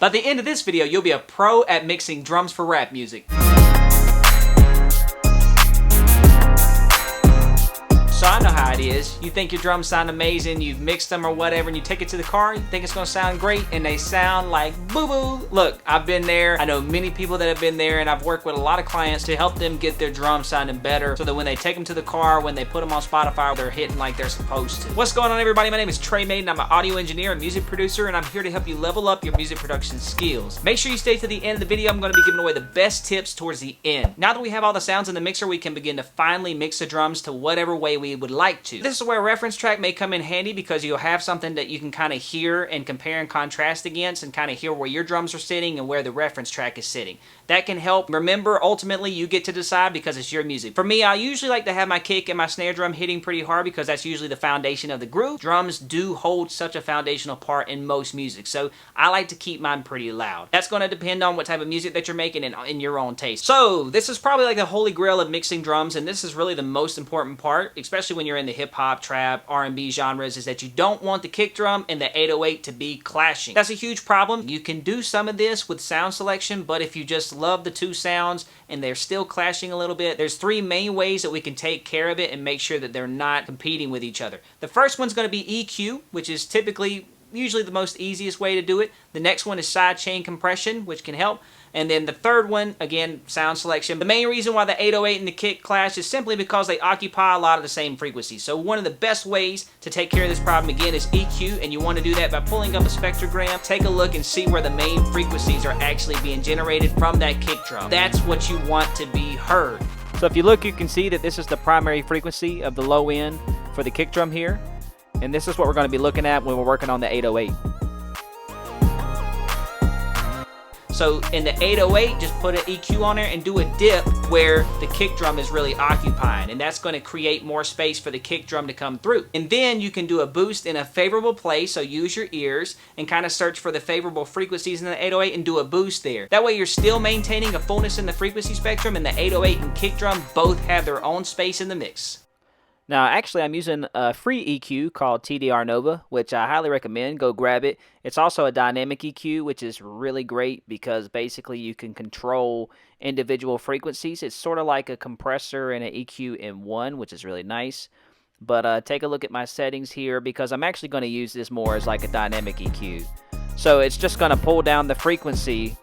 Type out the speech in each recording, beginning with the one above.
By the end of this video, you'll be a pro at mixing drums for rap music. So I know how it is. You think your drums sound amazing, you've mixed them or whatever, and you take it to the car, you think it's gonna sound great, and they sound like boo-boo. Look, I've been there. I know many people that have been there, and I've worked with a lot of clients to help them get their drums sounding better so that when they take them to the car, when they put them on Spotify, they're hitting like they're supposed to. What's going on, everybody? My name is TreMade, and I'm an audio engineer and music producer, and I'm here to help you level up your music production skills. Make sure you stay to the end of the video. I'm gonna be giving away the best tips towards the end. Now that we have all the sounds in the mixer, we can begin to finally mix the drums to whatever way we would like to. This is where a reference track may come in handy because you'll have something that you can kind of hear and compare and contrast against and kind of hear where your drums are sitting and where the reference track is sitting. That can help. Remember, ultimately, you get to decide because it's your music. For me, I usually like to have my kick and my snare drum hitting pretty hard because that's usually the foundation of the groove. Drums do hold such a foundational part in most music, so I like to keep mine pretty loud. That's going to depend on what type of music that you're making and in your own taste. So, this is probably like the holy grail of mixing drums, and this is really the most important part, especially when you're in the hip-hop, trap, R&B genres, is that you don't want the kick drum and the 808 to be clashing. That's a huge problem. You can do some of this with sound selection, but if you just love the two sounds and they're still clashing a little bit, there's three main ways that we can take care of it and make sure that they're not competing with each other. The first one's going to be EQ, which is usually the most easiest way to do it. The next one is sidechain compression, which can help. And then the third one, again, sound selection. The main reason why the 808 and the kick clash is simply because they occupy a lot of the same frequencies. So one of the best ways to take care of this problem, again, is EQ, and you want to do that by pulling up a spectrogram. Take a look and see where the main frequencies are actually being generated from that kick drum. That's what you want to be heard. So if you look, you can see that this is the primary frequency of the low end for the kick drum here. And this is what we're going to be looking at when we're working on the 808. So in the 808, just put an EQ on there and do a dip where the kick drum is really occupying. And that's going to create more space for the kick drum to come through. And then you can do a boost in a favorable place, so use your ears and kind of search for the favorable frequencies in the 808 and do a boost there. That way you're still maintaining a fullness in the frequency spectrum, and the 808 and kick drum both have their own space in the mix. Now, actually, I'm using a free EQ called TDR Nova, which I highly recommend. Go grab it. It's also a dynamic EQ, which is really great because basically you can control individual frequencies. It's sort of like a compressor and an EQ in one, which is really nice. But take a look at my settings here because I'm actually going to use this more as like a dynamic EQ. So it's just going to pull down the frequency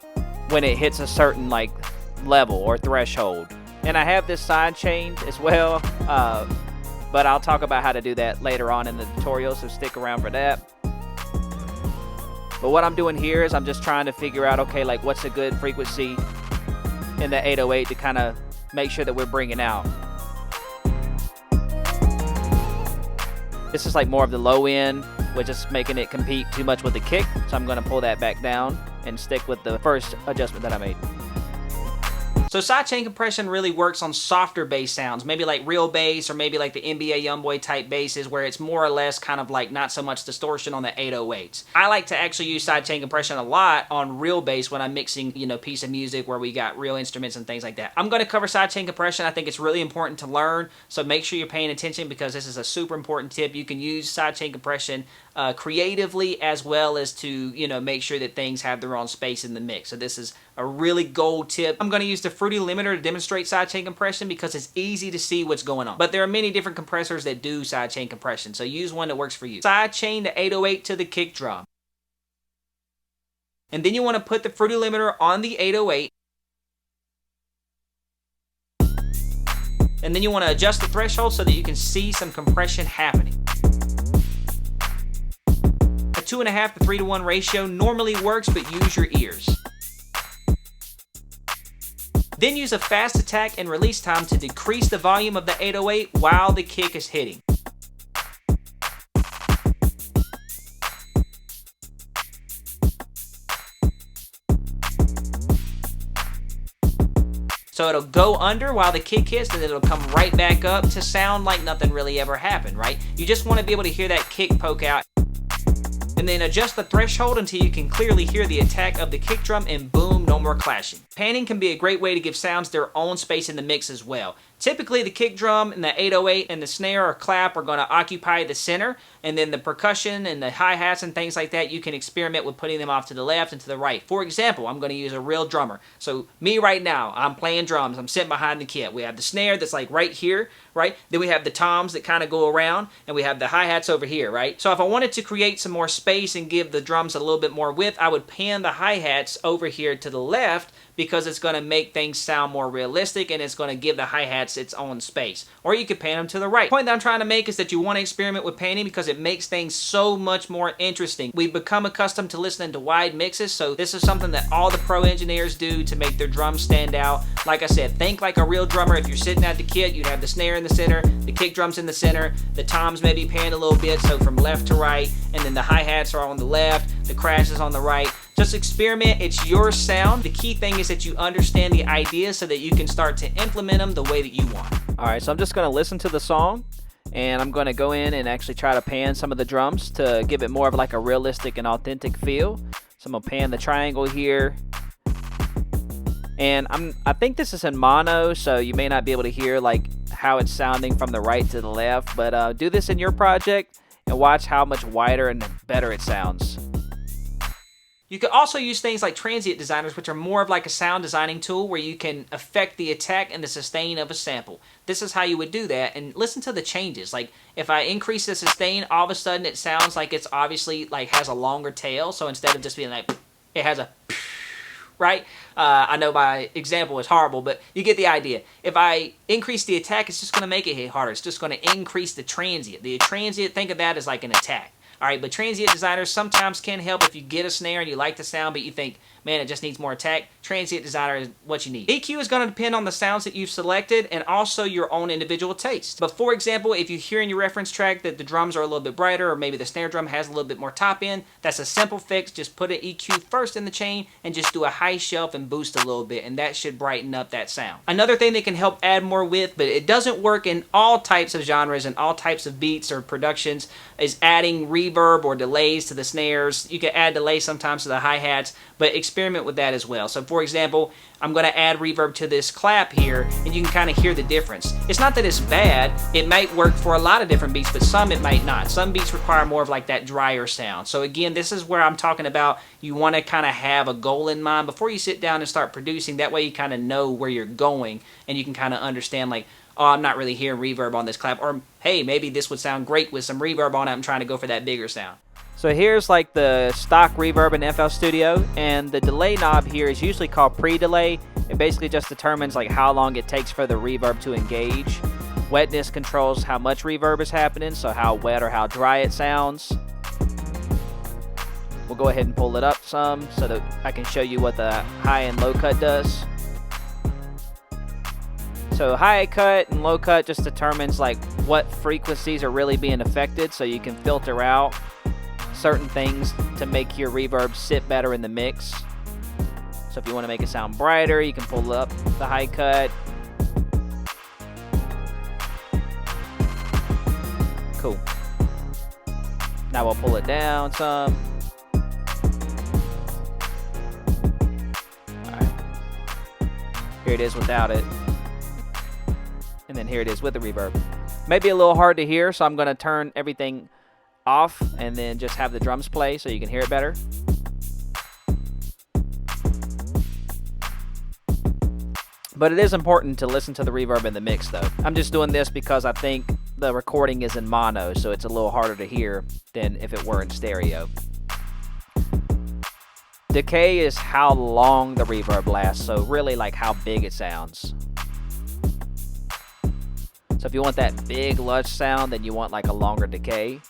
when it hits a certain like level or threshold. And I have this side chained as well. But I'll talk about how to do that later on in the tutorial, so stick around for that. But what I'm doing here is I'm just trying to figure out, okay, like what's a good frequency in the 808 to kind of make sure that we're bringing out. This is like more of the low end, which is making it compete too much with the kick. So I'm going to pull that back down and stick with the first adjustment that I made. So sidechain compression really works on softer bass sounds, maybe like real bass or maybe like the NBA Youngboy type basses where it's more or less kind of like not so much distortion on the 808s. I like to actually use sidechain compression a lot on real bass when I'm mixing, you know, piece of music where we got real instruments and things like that. I'm going to cover sidechain compression. I think it's really important to learn, so make sure you're paying attention because this is a super important tip. You can use sidechain compression creatively as well as to, you know, make sure that things have their own space in the mix. So this is a really gold tip. I'm going to use the Fruity limiter to demonstrate sidechain compression because it's easy to see what's going on. But there are many different compressors that do sidechain compression, so use one that works for you. Sidechain the 808 to the kick drum. And then you want to put the Fruity limiter on the 808. And then you want to adjust the threshold so that you can see some compression happening. A 2.5 to 3 to 1 ratio normally works, but use your ears. Then use a fast attack and release time to decrease the volume of the 808 while the kick is hitting. So it'll go under while the kick hits, and it'll come right back up to sound like nothing really ever happened, right? You just want to be able to hear that kick poke out. And then adjust the threshold until you can clearly hear the attack of the kick drum, and boom, no more clashing. Panning can be a great way to give sounds their own space in the mix as well. Typically, the kick drum and the 808 and the snare or clap are going to occupy the center, and then the percussion and the hi-hats and things like that, you can experiment with putting them off to the left and to the right. For example, I'm going to use a real drummer. So me right now, I'm playing drums. I'm sitting behind the kit. We have the snare that's like right here, right? Then we have the toms that kind of go around, and we have the hi-hats over here, right? So if I wanted to create some more space and give the drums a little bit more width, I would pan the hi-hats over here to the left, because it's going to make things sound more realistic and it's going to give the hi-hats its own space. Or you could pan them to the right. The point that I'm trying to make is that you want to experiment with panning because it makes things so much more interesting. We've become accustomed to listening to wide mixes, so this is something that all the pro engineers do to make their drums stand out. Like I said, think like a real drummer. If you're sitting at the kit, you'd have the snare in the center, the kick drums in the center, the toms maybe panned a little bit, so from left to right, and then the hi-hats are on the left, the crash is on the right. Just experiment. It's your sound. The key thing is that you understand the idea so that you can start to implement them the way that you want. Alright, so I'm just going to listen to the song, and I'm going to go in and actually try to pan some of the drums to give it more of like a realistic and authentic feel. So I'm going to pan the triangle here. And I think this is in mono, so you may not be able to hear like how it's sounding from the right to the left, but do this in your project and watch how much wider and better it sounds. You can also use things like Transient Designers, which are more of like a sound designing tool where you can affect the attack and the sustain of a sample. This is how you would do that, and listen to the changes. Like if I increase the sustain, all of a sudden it sounds like it's obviously like has a longer tail, so instead of just being like, it has a right? I know my example is horrible, but you get the idea. If I increase the attack, it's just going to make it hit harder. It's just going to increase the transient. The transient, think of that as like an attack. Alright, but Transient Designers sometimes can help if you get a snare and you like the sound, but you think, man, it just needs more attack. Transient Designer is what you need. EQ is going to depend on the sounds that you've selected and also your own individual taste. But for example, if you hear in your reference track that the drums are a little bit brighter, or maybe the snare drum has a little bit more top end, that's a simple fix. Just put an EQ first in the chain and just do a high shelf and boost a little bit, and that should brighten up that sound. Another thing that can help add more width, but it doesn't work in all types of genres and all types of beats or productions, is adding reverb or delays to the snares. You can add delay sometimes to the hi-hats, but experiment with that as well. So for example, I'm going to add reverb to this clap here, and you can kind of hear the difference. It's not that it's bad. It might work for a lot of different beats, but some it might not. Some beats require more of like that drier sound. So again, this is where I'm talking about you want to kind of have a goal in mind before you sit down and start producing. That way you kind of know where you're going, and you can kind of understand like, oh, I'm not really hearing reverb on this clap, or hey, maybe this would sound great with some reverb on it. I'm trying to go for that bigger sound. So here's like the stock reverb in FL Studio, and the delay knob here is usually called pre-delay. It basically just determines like how long it takes for the reverb to engage. Wetness controls how much reverb is happening, so how wet or how dry it sounds. We'll go ahead and pull it up some so that I can show you what the high and low cut does. So high cut and low cut just determines like what frequencies are really being affected, so you can filter out certain things to make your reverb sit better in the mix. So if you want to make it sound brighter, you can pull up the high cut. Cool. Now we'll pull it down some. Alright. Here it is without it. And then here it is with the reverb. Maybe a little hard to hear, so I'm going to turn everything off and then just have the drums play so you can hear it better. But it is important to listen to the reverb in the mix though. I'm just doing this because I think the recording is in mono, so it's a little harder to hear than if it were in stereo. Decay is how long the reverb lasts, so really like how big it sounds. So if you want that big lush sound, then you want like a longer decay.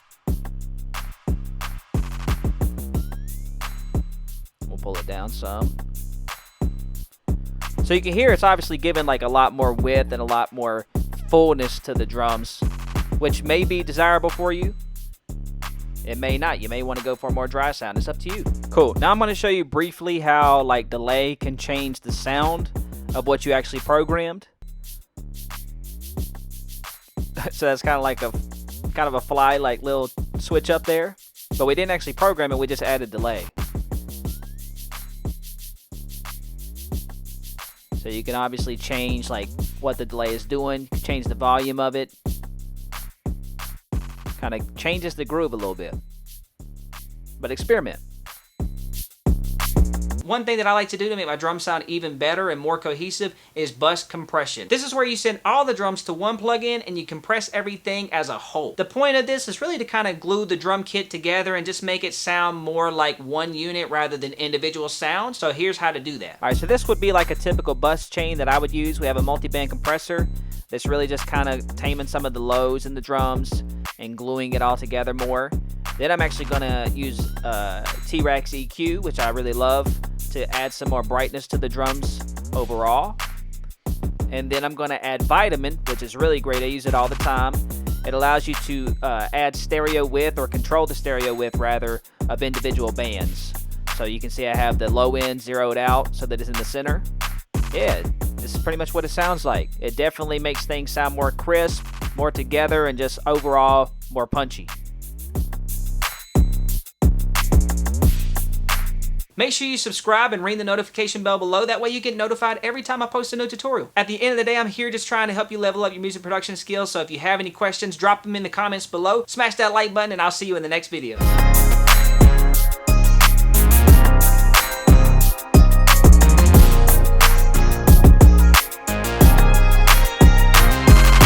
We'll pull it down some. So you can hear it's obviously giving like a lot more width and a lot more fullness to the drums, which may be desirable for you. It may not. You may want to go for a more dry sound. It's up to you. Cool. Now I'm going to show you briefly how like delay can change the sound of what you actually programmed. So that's kind of like a fly like little switch up there, but we didn't actually program it. We just added delay. So you can obviously change like what the delay is doing, change the volume of it. Kind of changes the groove a little bit. But experiment. One thing that I like to do to make my drum sound even better and more cohesive is bus compression. This is where you send all the drums to one plugin and you compress everything as a whole. The point of this is really to kind of glue the drum kit together and just make it sound more like one unit rather than individual sounds. So here's how to do that. All right, so this would be like a typical bus chain that I would use. We have a multi-band compressor that's really just kind of taming some of the lows in the drums and gluing it all together more. Then I'm actually going to use T-Rex EQ, which I really love, to add some more brightness to the drums overall. And then I'm going to add Vitamin, which is really great. I use it all the time. It allows you to add stereo width, or control the stereo width rather, of individual bands. So you can see I have the low end zeroed out so that it's in the center. Yeah, this is pretty much what it sounds like. It definitely makes things sound more crisp, more together, and just overall more punchy. Make sure you subscribe and ring the notification bell below. That way you get notified every time I post a new tutorial. At the end of the day, I'm here just trying to help you level up your music production skills. So if you have any questions, drop them in the comments below. Smash that like button and I'll see you in the next video.